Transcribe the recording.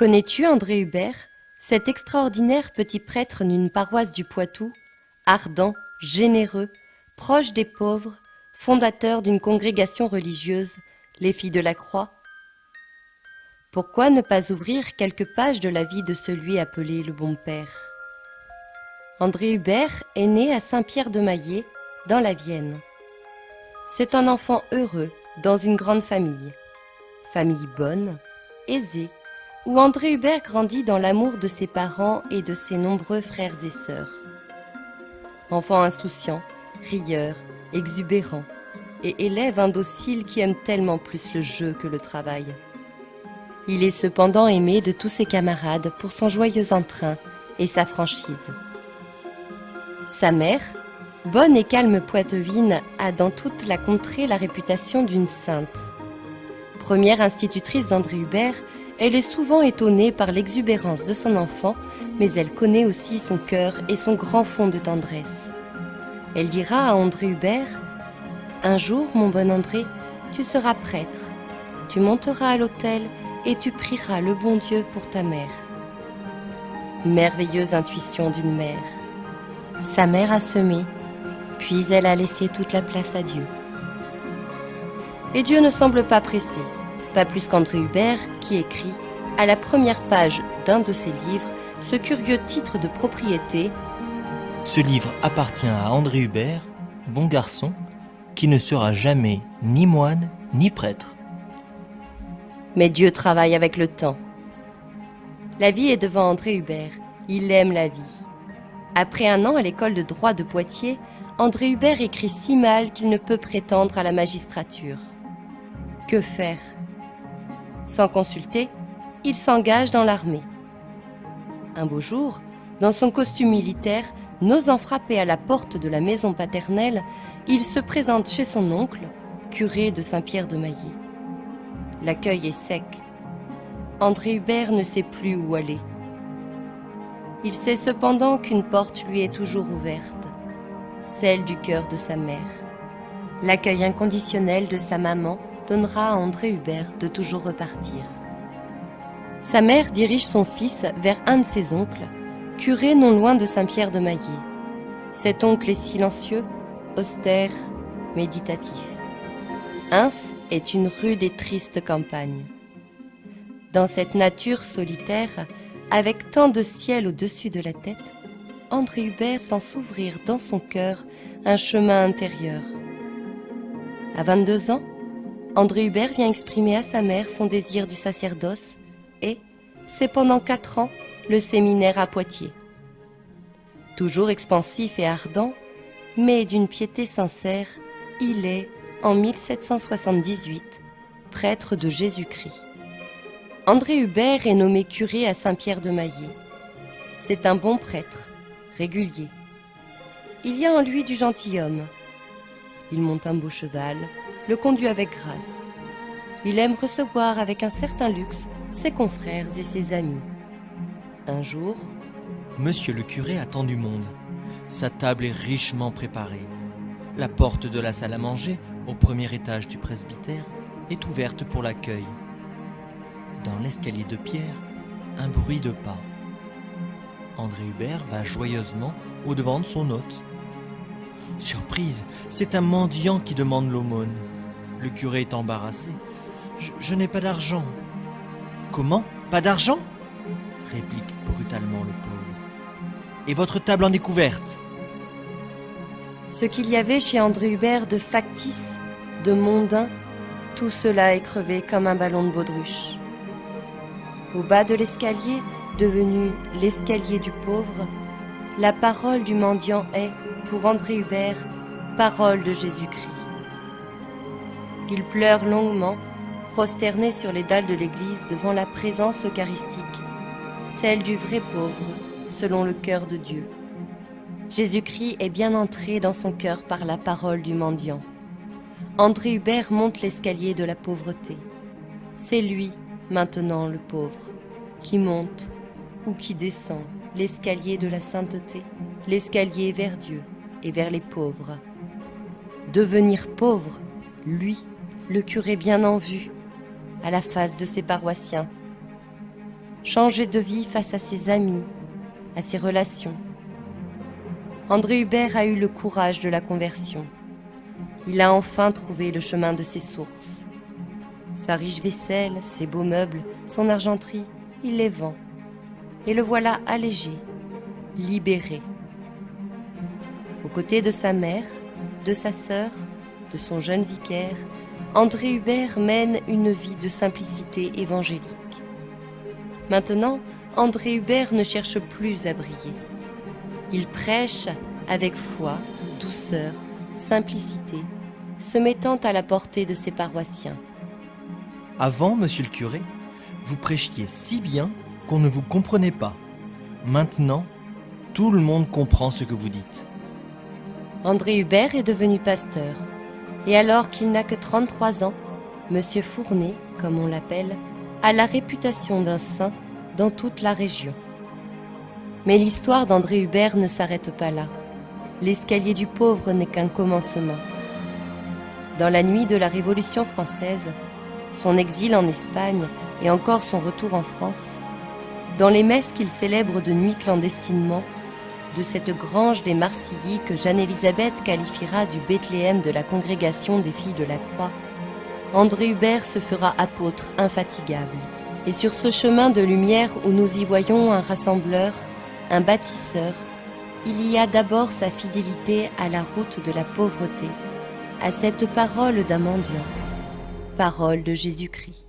Connais-tu André Hubert, cet extraordinaire petit prêtre d'une paroisse du Poitou, ardent, généreux, proche des pauvres, fondateur d'une congrégation religieuse, les Filles de la Croix? Pourquoi ne pas ouvrir quelques pages de la vie de celui appelé le Bon Père? André Hubert est né à Saint-Pierre-de-Maillé, dans la Vienne. C'est un enfant heureux dans une grande famille bonne, aisée, où André Hubert grandit dans l'amour de ses parents et de ses nombreux frères et sœurs. Enfant insouciant, rieur, exubérant, et élève indocile qui aime tellement plus le jeu que le travail. Il est cependant aimé de tous ses camarades pour son joyeux entrain et sa franchise. Sa mère, bonne et calme poitevine, a dans toute la contrée la réputation d'une sainte. Première institutrice d'André Hubert, elle est souvent étonnée par l'exubérance de son enfant, mais elle connaît aussi son cœur et son grand fond de tendresse. Elle dira à André Hubert : « Un jour, mon bon André, tu seras prêtre. Tu monteras à l'autel et tu prieras le bon Dieu pour ta mère. » Merveilleuse intuition d'une mère. Sa mère a semé, puis elle a laissé toute la place à Dieu. Et Dieu ne semble pas pressé, pas plus qu'André Hubert qui écrit, à la première page d'un de ses livres, ce curieux titre de propriété : « Ce livre appartient à André Hubert, bon garçon, qui ne sera jamais ni moine ni prêtre. » Mais Dieu travaille avec le temps. La vie est devant André Hubert. Il aime la vie. Après 1 an à l'école de droit de Poitiers, André Hubert écrit si mal qu'il ne peut prétendre à la magistrature. Que faire? Sans consulter, il s'engage dans l'armée. Un beau jour, dans son costume militaire, n'osant frapper à la porte de la maison paternelle, il se présente chez son oncle, curé de Saint-Pierre-de-Maillé. L'accueil est sec. André Hubert ne sait plus où aller. Il sait cependant qu'une porte lui est toujours ouverte, celle du cœur de sa mère. L'accueil inconditionnel de sa maman donnera à André Hubert de toujours repartir. Sa mère dirige son fils vers un de ses oncles, curé non loin de Saint-Pierre-de-Maillé. Cet oncle est silencieux, austère, méditatif. Ins est une rude et triste campagne. Dans cette nature solitaire, avec tant de ciel au-dessus de la tête, André Hubert sent s'ouvrir dans son cœur un chemin intérieur. À 22 ans, André Hubert vient exprimer à sa mère son désir du sacerdoce et, c'est pendant 4 ans, le séminaire à Poitiers. Toujours expansif et ardent, mais d'une piété sincère, il est, en 1778, prêtre de Jésus-Christ. André Hubert est nommé curé à Saint-Pierre-de-Maillé. C'est un bon prêtre, régulier. Il y a en lui du gentilhomme. Il monte un beau cheval, le conduit avec grâce. Il aime recevoir avec un certain luxe ses confrères et ses amis. Un jour, Monsieur le curé attend du monde. Sa table est richement préparée. La porte de la salle à manger, au premier étage du presbytère, est ouverte pour l'accueil. Dans l'escalier de pierre, un bruit de pas. André Hubert va joyeusement au-devant de son hôte. Surprise, c'est un mendiant qui demande l'aumône. Le curé est embarrassé. Je n'ai pas d'argent. Comment? Pas d'argent? Réplique brutalement le pauvre. Et votre table en est couverte. Ce qu'il y avait chez André Hubert de factice, de mondain, tout cela est crevé comme un ballon de baudruche. Au bas de l'escalier, devenu l'escalier du pauvre, la parole du mendiant est, pour André Hubert, parole de Jésus-Christ. Il pleure longuement, prosterné sur les dalles de l'église devant la présence eucharistique, celle du vrai pauvre, selon le cœur de Dieu. Jésus-Christ est bien entré dans son cœur par la parole du mendiant. André Hubert monte l'escalier de la pauvreté. C'est lui, maintenant le pauvre, qui monte ou qui descend l'escalier de la sainteté, l'escalier vers Dieu et vers les pauvres. Devenir pauvre, lui, le curé bien en vue, à la face de ses paroissiens. changer de vie face à ses amis, à ses relations. André Hubert a eu le courage de la conversion. Il a enfin trouvé le chemin de ses sources. Sa riche vaisselle, ses beaux meubles, son argenterie, il les vend. Et le voilà allégé, libéré. Aux côtés de sa mère, de sa sœur, de son jeune vicaire, André Hubert mène une vie de simplicité évangélique. Maintenant, André Hubert ne cherche plus à briller. Il prêche avec foi, douceur, simplicité, se mettant à la portée de ses paroissiens. Avant, monsieur le curé, vous prêchiez si bien qu'on ne vous comprenait pas. Maintenant, tout le monde comprend ce que vous dites. André Hubert est devenu pasteur. Et alors qu'il n'a que 33 ans, Monsieur Fournet, comme on l'appelle, a la réputation d'un saint dans toute la région. Mais l'histoire d'André Hubert ne s'arrête pas là. L'escalier du pauvre n'est qu'un commencement. Dans la nuit de la Révolution française, son exil en Espagne et encore son retour en France, dans les messes qu'il célèbre de nuit clandestinement, de cette grange des Marcilly que Jeanne-Élisabeth qualifiera du Bethléem de la congrégation des filles de la Croix, André Hubert se fera apôtre infatigable. Et sur ce chemin de lumière où nous y voyons un rassembleur, un bâtisseur, il y a d'abord sa fidélité à la route de la pauvreté, à cette parole d'un mendiant, parole de Jésus-Christ.